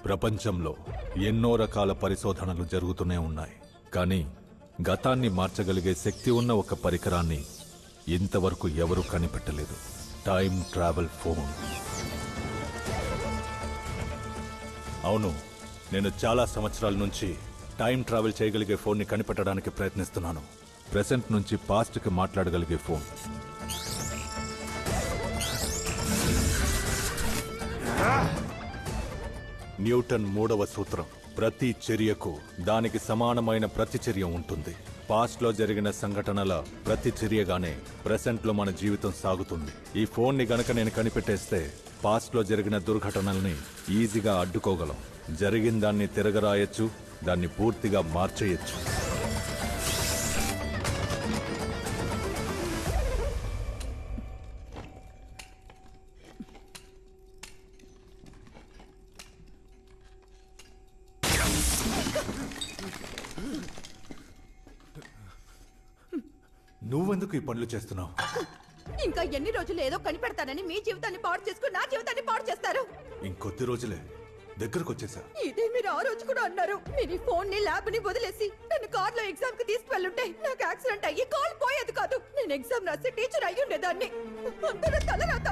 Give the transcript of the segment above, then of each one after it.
ప్రపంచంలో ఎన్నో రకాల పరిశోధనలు జరుగుతూనే ఉన్నాయి. కానీ గతాన్ని మార్చగలిగే శక్తి ఉన్న ఒక పరికరాన్ని ఇంతవరకు ఎవరూ కనిపెట్టలేదు. Time travel phone. అవును, నేను చాలా సంవత్సరాల నుంచి టైం ట్రావెల్ చేయగలిగే ఫోన్ని కనిపెట్టడానికి ప్రయత్నిస్తున్నాను. ప్రెసెంట్ నుంచి పాస్ట్కి మాట్లాడగలిగే ఫోన్. న్యూటన్ 3వ సూత్రం, ప్రతి చర్యకు దానికి సమానమైన ప్రతిచర్య ఉంటుంది. పాస్ట్ లో జరిగిన సంఘటనల ప్రతిచర్యగానే ప్రెసెంట్ లో మన జీవితం సాగుతుంది. ఈ ఫోన్ ని గనక నేను కనిపెట్టేస్తే పాస్ట్ లో జరిగిన దుర్ఘటనల్ని ఈజీగా అడ్డుకోగలం. జరిగిన దాన్ని తిరగరాయొచ్చు, దాన్ని పూర్తిగా మార్చేయచ్చు. నువ్వెందుకు ఈ పనులు చేస్తున్నావు? ఇంకా ఎన్ని రోజులు ఏదో కనిపెడతానని మీ జీవితాన్ని పాడు చేసుకుని నా జీవితాన్ని పాడు చేస్తారు. ఇంకొద్ది రోజులే, దగ్గరకు వచ్చేసా. ఇదే మీరు ఆ రోజు కూడా అన్నారు. మీరు ఈ ఫోన్ ని ల్యాబ్ ని వదిలేసి నన్ను కార్ లో ఎగ్జామ్ కి తీసుకువెళ్ళుంటే నాకు యాక్సిడెంట్ అయ్యి కాల్ పోయేది కాదు. నేను ఎగ్జామ్ రాసి టీచర్ అయ్యి ఉండేదాన్ని. అందరూ తలరాత.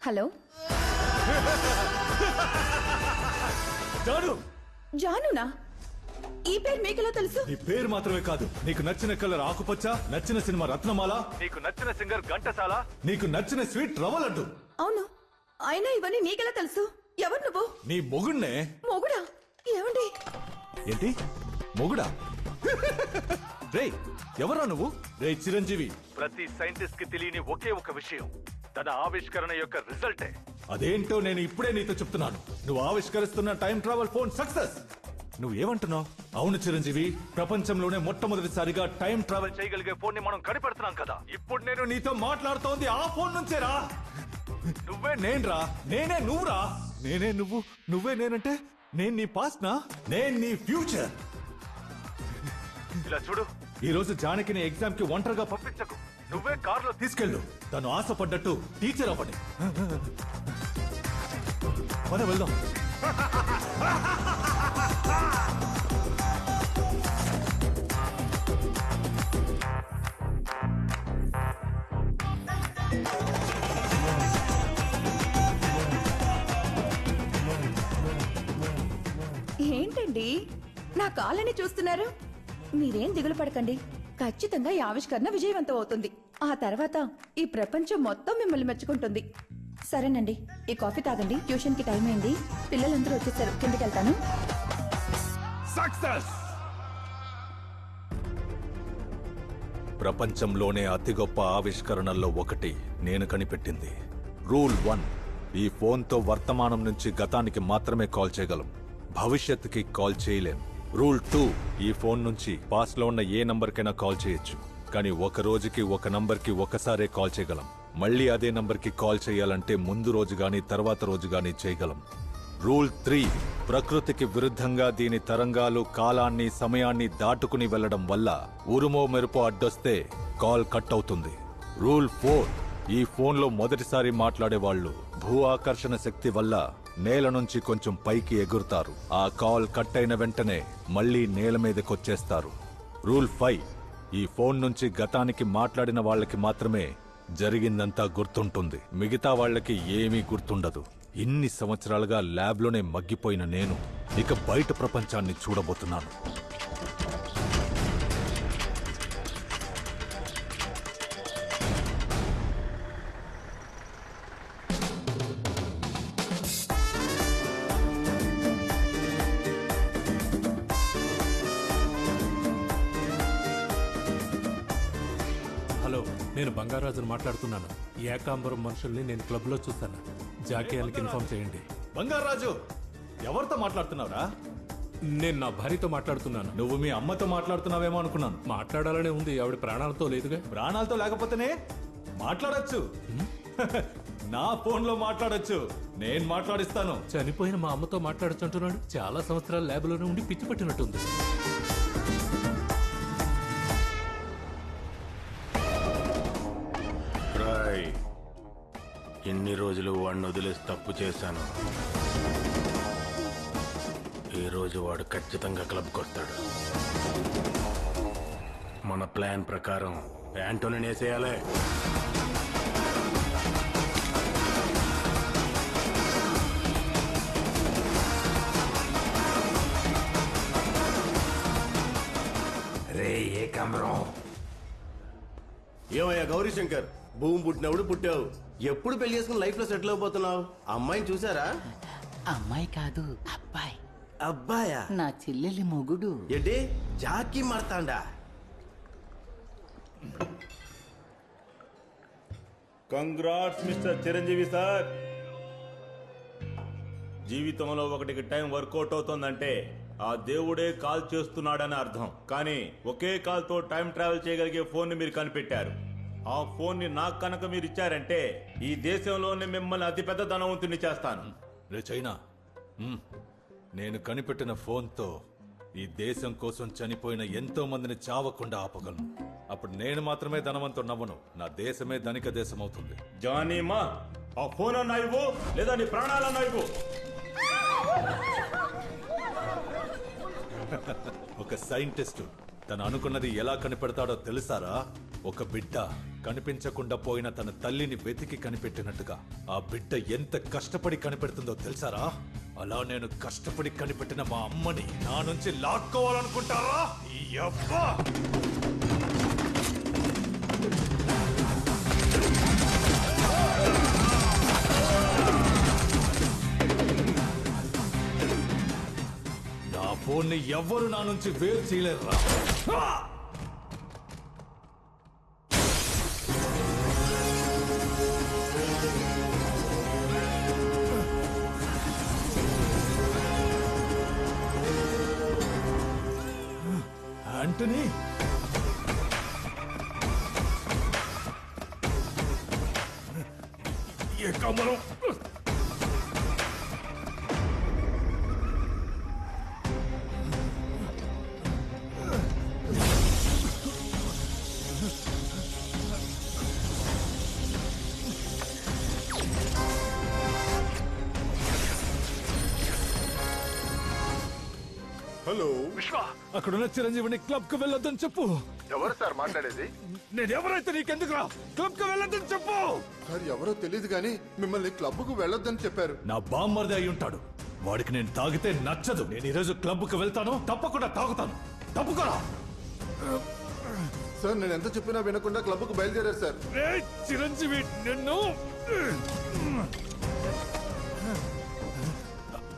హలో జాను. జానునా? ఈ పేరు మీకెలా తెలుసు? నీ పేరు మాత్రమే కాదు, నీకు నచ్చిన కలర్ ఆకుపచ్చ, నచ్చిన సినిమా రత్నమాల, నీకు నచ్చిన సింగర్ ఘంటసాల, నీకు నచ్చిన స్వీట్ రవ్వలడ్డు. అవును, అయినా ఇవన్నీ నీకెలా తెలుసు? ఎవరు నువ్వు? నీ మొగుణ్ణే. మొగుడా? ఏమండి? ఏంటి మొగుడా? రే, ఎవరా నువ్వు? రే చిరంజీవి, ప్రతి సైంటిస్ట్ కి తెలియని ఒకే ఒక విషయం, తన ఆవిష్కరణ యొక్క రిజల్టే. అదేంటో నేను ఇప్పుడే నీతో చెప్తున్నాను. నువ్వు ఆవిష్కరిస్తున్న టైం ట్రావెల్ ఫోన్ సక్సెస్. నువ్వు ఏమంటున్నావు? అవును చిరంజీవి, ప్రపంచంలోనే మొట్టమొదటిసారిగా టైం ట్రావెల్ చేయగలిగే ఫోన్ ని మనం కనిపెడుతున్నాం కదా. ఇప్పుడు నేను నీతో మాట్లాడుతోంది ఆ ఫోన్ నుంచేరా. నువ్వే నేనురా, నేనే నువ్వురా. నేనే నువ్వు, నువ్వే నేనంటే నేను నీ పాస్ట్ నా, నేను నీ ఫ్యూచర్. ఇలా చూడు, ఈ రోజు జానకిని ఎగ్జామ్ కి ఒంటరిగా పంపించకు. నువ్వే కారులో తీసుకెళ్ళు. తను ఆశపడ్డట్టు టీచర్ అవ్వండి. పద వెళ్దాం. ఏంటండి నా కాళ్ళని చూస్తున్నారు? మీరేం దిగులు పడకండి, ఖచ్చితంగా ఈ ఆవిష్కరణ విజయవంతం అవుతుంది. ఆ తర్వాత ఈ ప్రపంచం మొత్తం మిమ్మల్ని మెచ్చుకుంటుంది. సరేనండి, ఈ కాఫీ తాగండి. ట్యూషన్ కి టైం అయింది. పిల్లలందరూ వచ్చేసారు, కిందకి వెళ్తాను. సక్సెస్. ప్రపంచంలోనే అతి గొప్ప ఆవిష్కరణల్లో ఒకటి నేను కనిపెట్టింది. రూల్ 1, ఈ ఫోన్తో వర్తమానం నుంచి గతానికి మాత్రమే కాల్ చేయగలం, భవిష్యత్తుకి కాల్ చేయలేం. రూల్ 2, ఈ ఫోన్ నుంచి పాస్ట్ లో ఉన్న ఏ నంబర్కైనా కాల్ చేయొచ్చు, కానీ ఒక రోజుకి ఒక నంబర్కి ఒకసారే కాల్ చేయగలం. మళ్ళీ అదే నంబర్కి కాల్ చేయాలంటే ముందు రోజు గాని తర్వాత రోజు గాని చేయగలం. రూల్ 3, ప్రకృతికి విరుద్ధంగా దీని తరంగాలు కాలాన్ని సమయాన్ని దాటుకుని వెళ్లడం వల్ల ఉరుమో మెరుపో అడ్డొస్తే కాల్ కట్ అవుతుంది. రూల్ 4, ఈ ఫోన్లో మొదటిసారి మాట్లాడేవాళ్లు భూ ఆకర్షణ శక్తి వల్ల నేల నుంచి కొంచెం పైకి ఎగురుతారు. ఆ కాల్ కట్ అయిన వెంటనే మళ్లీ నేల మీదకొచ్చేస్తారు. రూల్ 5, ఈ ఫోన్ నుంచి గతానికి మాట్లాడిన వాళ్ళకి మాత్రమే జరిగిందంతా గుర్తుంటుంది, మిగతా వాళ్ళకి ఏమీ గుర్తుండదు. ఇన్ని సంవత్సరాలుగా ల్యాబ్లోనే మగ్గిపోయిన నేను ఇక బయట ప్రపంచాన్ని చూడబోతున్నాను. హలో, నేను బంగారాజును మాట్లాడుతున్నాను. ఏకాంబరం మనుషుల్ని నేను క్లబ్ లో చూస్తాను. జాకీయానికి ఇన్ఫార్మ్ చేయండి. బంగారాజు, ఎవరితో మాట్లాడుతున్నావురా? నేను నా భార్యతో మాట్లాడుతున్నాను. నువ్వు మీ అమ్మతో మాట్లాడుతున్నావేమో అనుకున్నాను. మాట్లాడాలనే ఉంది, ఆవిడ ప్రాణాలతో లేదుగా. ప్రాణాలతో లేకపోతేనే మాట్లాడొచ్చు. నా ఫోన్లో మాట్లాడొచ్చు, నేను మాట్లాడిస్తాను. చనిపోయిన మా అమ్మతో మాట్లాడొచ్చంటున్నాడు. చాలా సంవత్సరాలు ల్యాబ్లోనే ఉండి పిచ్చి పట్టినట్టుంది. రాయ్, ఎన్ని రోజులు వాడిని వదిలేసి తప్పు చేశాను. ఈ రోజు వాడు ఖచ్చితంగా క్లబ్కి వస్తాడు. మన ప్లాన్ ప్రకారం యాంటోని వేసేయాలి. రే ఏకాంబరం, ఏమయ్యా గౌరీశంకర్, భూమి పుట్టినప్పుడు పుట్టావు, ఎప్పుడు పెళ్లి చేసుకుని లైఫ్ లో సెటిల్ అయిపోతున్నావు? అమ్మాయిని చూసారా? అమ్మాయి కాదు, అబ్బాయి. అబ్బాయా? నా చెల్లెలి మొగుడు. ఏంటి జాకీ మారుతాండా? Congrats mister Chiranjeevi sir. జీవితంలో ఒకటికి టైం వర్కౌట్ అవుతుందంటే ఆ దేవుడే కాల్ చేస్తున్నాడని అర్థం. కానీ ఒకే కాల్ తో టైం ట్రావెల్ చేయగలిగే ఫోన్ ని మీరు కనిపెట్టారు. ఆ ఫోన్ ని నాకు కనుక మీరు ఇచ్చారంటే ఈ దేశంలోనే మిమ్మల్ని అతిపెద్ద ధనవంతుని చేస్తాను. రే చైనా, నేను కనిపెట్టిన ఫోన్తో ఈ దేశం కోసం చనిపోయిన ఎంతో మందిని చావకుండా ఆపగలను. అప్పుడు నేను మాత్రమే ధనవంతుడు నవ్వను, నా దేశమే ధనిక దేశం అవుతుంది. జానీమా, ఆ ఫోన్ అన్నా ఇవ్వు, లేదా నీ ప్రాణాలన్నా ఇవ్వు. ఒక సైంటిస్ట్ తను అనుకున్నది ఎలా కనిపెడతాడో తెలుసారా? ఒక బిడ్డ కనిపించకుండా పోయిన తన తల్లిని వెతికి కనిపెట్టినట్టుగా ఆ బిడ్డ ఎంత కష్టపడి కనిపెడుతుందో తెలుసారా? అలా నేను కష్టపడి కనిపెట్టిన మా అమ్మని నా నుంచి లాక్కోవాలనుకుంటారా? ఈ అబ్బా! నా ఫోన్ని ఎవ్వరు నా నుంచి వేరు చేయలేరురా. యాంటనీ, ఏకాంబరం, హలో అక్కడున్న చిరంజీవిని క్లబ్ కు వెళ్ళొద్దని చెప్పు. ఎవరు సార్ మాట్లాడేది? నేను ఎవరైతే నీకెందుకురా? క్లబ్ కు వెళ్ళొద్దని చెప్పు. సార్ ఎవరో తెలియదు కానీ మిమ్మల్ని క్లబ్ కు వెళ్ళొద్దని చెప్పారు. నా బామ్మర్ది అయి ఉంటాడు, వాడికి నేను తాగితే నచ్చదు. నేను ఈరోజు క్లబ్ కు వెళ్తాను, తప్పకుండా తాగుతాను. తప్పుకోరా. సార్ నేను ఎంత చెప్పినా వినకుండా క్లబ్ కు బయలుదేరారు సార్. చిరంజీవి, నిన్ను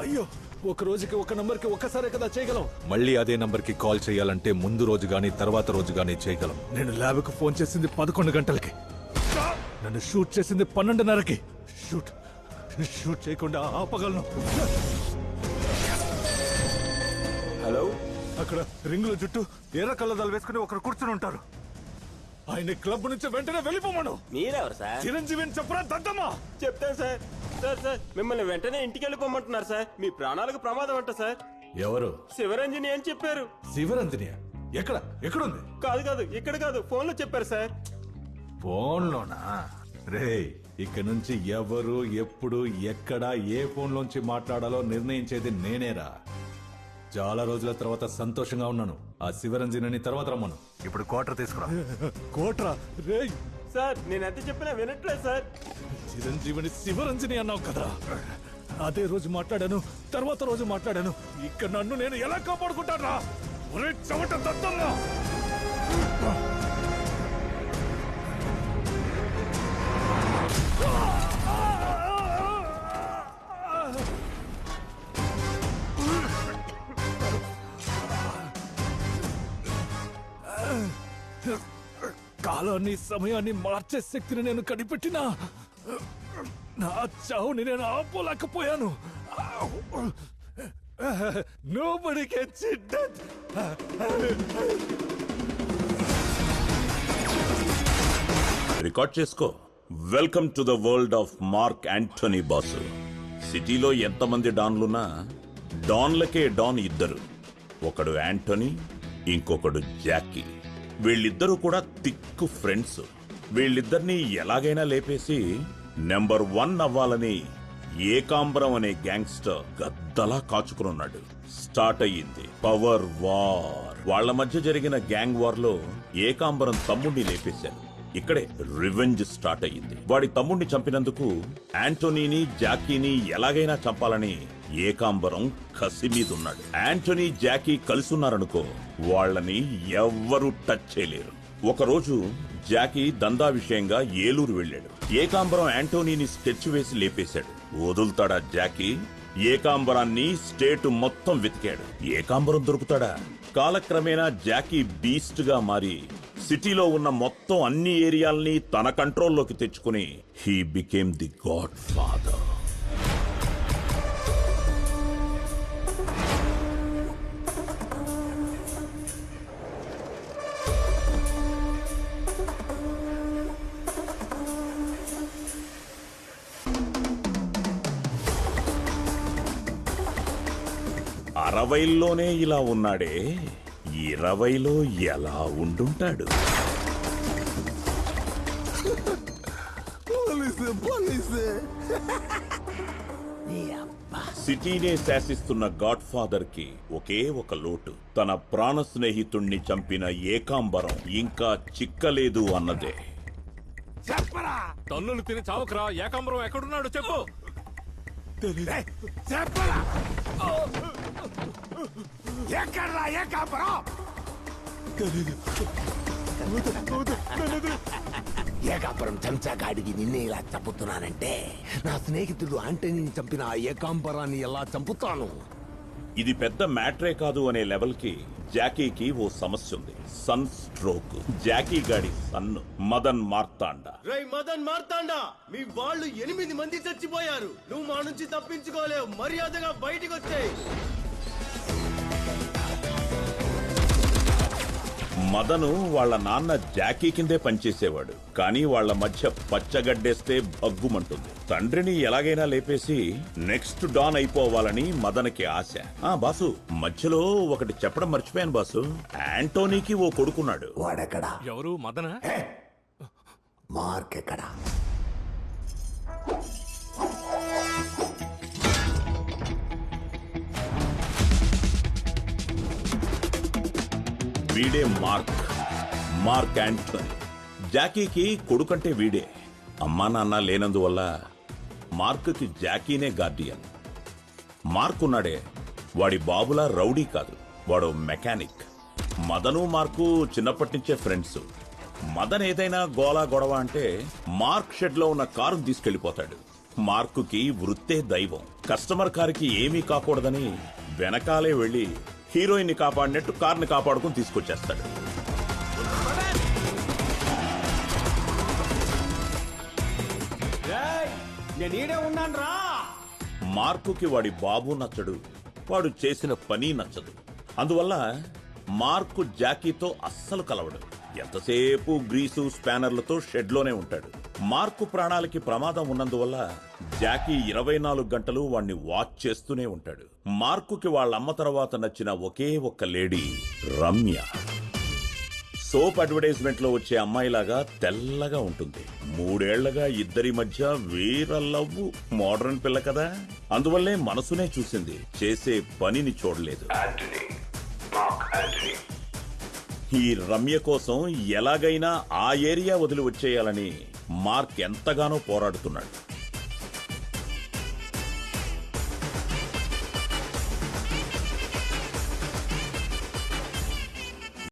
అయ్యో, ఒక రోజుకి ఒక నంబర్ కి ఒక్కసారే కదా చేయగలం. మళ్ళీ అదే నంబర్ కి కాల్ చేయాలంటే ముందు రోజు గానీ తర్వాత రోజు గానీ చేయగలం. నేను ల్యాబ్ కు ఫోన్ చేసింది 11 గంటలకి, నన్ను షూట్ చేసింది 12:30కి. షూట్ చేయకుండా ఆపగలను. హలో, అక్కడ రింగుల జుట్టు ఎర్ర కళ్ళదాలు వేసుకుని ఒకరు కూర్చుని ఉంటారు. ఆయన క్లబ్ నుంచి వెంటనే వెళ్ళిపోమను. మీరెవరు సార్? చిరంజీవిని చెప్పరా దద్దమ్మా. చెప్తాను సార్. సార్ మిమ్మల్ని వెంటనే ఇంటికి వెళ్ళిపోమంటున్నారు సార్. మీ ప్రాణాలకు ప్రమాదం అంట సార్. ఎవరు? శివరంజని అని చెప్పారు. శివరంజనియా? ఎక్కడుంది? కాదు, ఇక్కడ కాదు, ఫోన్ లో చెప్పారు సార్. ఫోన్లోనా? రేయ్, ఇక నుంచి ఎవరు ఎప్పుడు ఎక్కడ ఏ ఫోన్లోంచి మాట్లాడాలో నిర్ణయించేది నేనేరా. చాలా రోజుల తర్వాత సంతోషంగా ఉన్నాను. ఆ శివరంజని తర్వాత రమ్మను. ఇప్పుడు క్వార్టర్ తీసుకురా. క్వార్టరా? రేయ్, సార్ నేను ఎంత చెప్పినా వినట్లేదు సార్. చిరంజీవిని శివరంజని అన్నావు కదా, అదే రోజు మాట్లాడాను, తర్వాత రోజు మాట్లాడాను. ఇక నన్ను నేను ఎలా కాపాడుకుంటానా? ఒరే చెమట దత్తమ్మ! కాలాన్ని సమయాన్ని మార్చే శక్తిని నేను కనిపెట్టినా నా చావుని నేను ఆపోలేకపోయాను. Nobody can cheat that. Record చేసుకో. Welcome to the world of Mark Antony boss. సిటీలో ఎంతమంది డాన్లున్నా డాన్లకే డాన్ ఇద్దరు. ఒకడు యాంటోనీ, ఇంకొకడు జాకీ. వీళ్ళిద్దరూ కూడా థిక్ ఫ్రెండ్స్. వీళ్ళిద్దరినీ ఎలాగైనా లేపేసి నెంబర్ 1 అవ్వాలని ఏకాంబరం అనే గ్యాంగ్స్టర్ గద్దలా కాచుకున్నాడు. స్టార్ట్ అయ్యింది పవర్ వార్. వాళ్ల మధ్య జరిగిన గ్యాంగ్ వార్ లో ఏకాంబరం తమ్ముడిని లేపేశారు. ఇక్కడే రివెంజ్ స్టార్ట్ అయ్యింది. వాడి తమ్ముడిని చంపినందుకు యాంటోనీని, జాకీని ఎలాగైనా చంపాలని ఏకాంబరం కసి మీదున్నాడు. యాంటోనీ, జాకీ కలుసున్నారనుకో, వాళ్ళని ఎవ్వరూ టచ్ చేయలేరు. ఒకరోజు జాకీ దందా విషయంగా ఏలూరు వెళ్ళాడు. ఏకాంబరం యాంటోనీని స్కెచ్ వేసి లేపేశాడు. వదులుతాడా జాకీ? ఏకాంబరాన్ని స్టేట్ మొత్తం వెతికాడు. ఏకాంబరం దొరుకుతాడా? కాలక్రమేణా జాకీ బీస్ట్ గా మారి సిటీలో ఉన్న మొత్తం అన్ని ఏరియాల్ని తన కంట్రోల్లోకి తెచ్చుకుని he became the godfather. అరవైల్లోనే ఇలా ఉన్నాడే, 20లో ఎలా ఉండుంటాడు? సిటీనే శాసిస్తున్న గాడ్ ఫాదర్ కి ఒకే ఒక లోటు. తన ప్రాణ స్నేహితుణ్ణి చంపిన ఏకాంబరం ఇంకా చిక్కలేదు అన్నదే. తన్నులు తిని చావకరా. ఏకాంబరం ఎక్కడున్నాడు చెప్పు. ఎక్కడ్రా ఏకాంబరం? ఏకాంబరం చెంచాగాడికి నిన్నే ఇలా చంపుతున్నానంటే నా స్నేహితుడు ఆంటనీని చంపిన ఆ ఏకాంబరాన్ని ఎలా చంపుతాను? ఇది పెద్ద మ్యాట్రే కాదు అనే లెవెల్ కి జాకీకి ఓ సమస్య ఉంది. Sun stroke. జాకీ గాడి సన్ను మదన్ మార్తాండ. రై మదన్ మార్తాండా, మీ వాళ్ళు 8 మంది చచ్చిపోయారు. నువ్వు మా నుంచి తప్పించుకోలేవు. మర్యాదగా బయటికి వచ్చేయ్. మదను వాళ్ళ నాన్న జాకీ కిందే పనిచేసేవాడు. కానీ వాళ్ళ మధ్య పచ్చగడ్డేస్తే భగ్గుమంటుంది. తండ్రిని ఎలాగైనా లేపేసి నెక్స్ట్ డాన్ అయిపోవాలని మదన్కి ఆశ. బాసు, మధ్యలో ఒకటి చెప్పడం మర్చిపోయాను బాసు. యాంటోనీకి ఓ కొడుకున్నాడు. వాడెక్కడా? ఎవరు? మదన? మార్క్ ఎక్కడా? వీడే మార్క్ యాంటోనీ. జాకీకి కొడుకంటే వీడే. అమ్మా నాన్న లేనందువల్ల మార్క్కి జాకీనే గార్డియన్. మార్క్ ఉన్నాడే, వాడి బాబులా రౌడీ కాదు, వాడు మెకానిక్. మదను మార్కు చిన్నప్పటి నుంచే ఫ్రెండ్స్. మదన్ ఏదైనా గోలా గొడవ అంటే మార్క్ షెడ్ లో ఉన్న కారును తీసుకెళ్లిపోతాడు. మార్కుకి వృత్తే దైవం. కస్టమర్ కారుకి ఏమీ కాకూడదని వెనకాలే వెళ్లి హీరోయిన్ ని కాపాడినట్టు కార్ని కాపాడుకుని తీసుకొచ్చేస్తాడు. మార్కుకి వాడి బాబు నచ్చడు, వాడు చేసిన పని నచ్చదు. అందువల్ల మార్కు జాకీతో అస్సలు కలవడు. ఎంతసేపు గ్రీసు స్పానర్లతో షెడ్లోనే ఉంటాడు. మార్కు ప్రాణాలకి ప్రమాదం ఉన్నందువల్ల జాకీ 24 గంటలు వాణ్ణి వాచ్ చేస్తూనే ఉంటాడు. మార్కుకి వాళ్ళమ్మ తర్వాత నచ్చిన ఒకే ఒక్క లేడీ రమ్య. సోప్ అడ్వర్టైజ్మెంట్ లో వచ్చే అమ్మాయిలాగా తెల్లగా ఉంటుంది. 3 ఏళ్లగా ఇద్దరి మధ్య వీర లవ్వు. మోడర్న్ పిల్ల కదా, అందువల్లే మనసునే చూసింది, చేసే పనిని చూడలేదు. ఈ రమ్య కోసం ఎలాగైనా ఆ ఏరియా వదిలి వచ్చేయాలని మార్క్ ఎంతగానో పోరాడుతున్నాడు.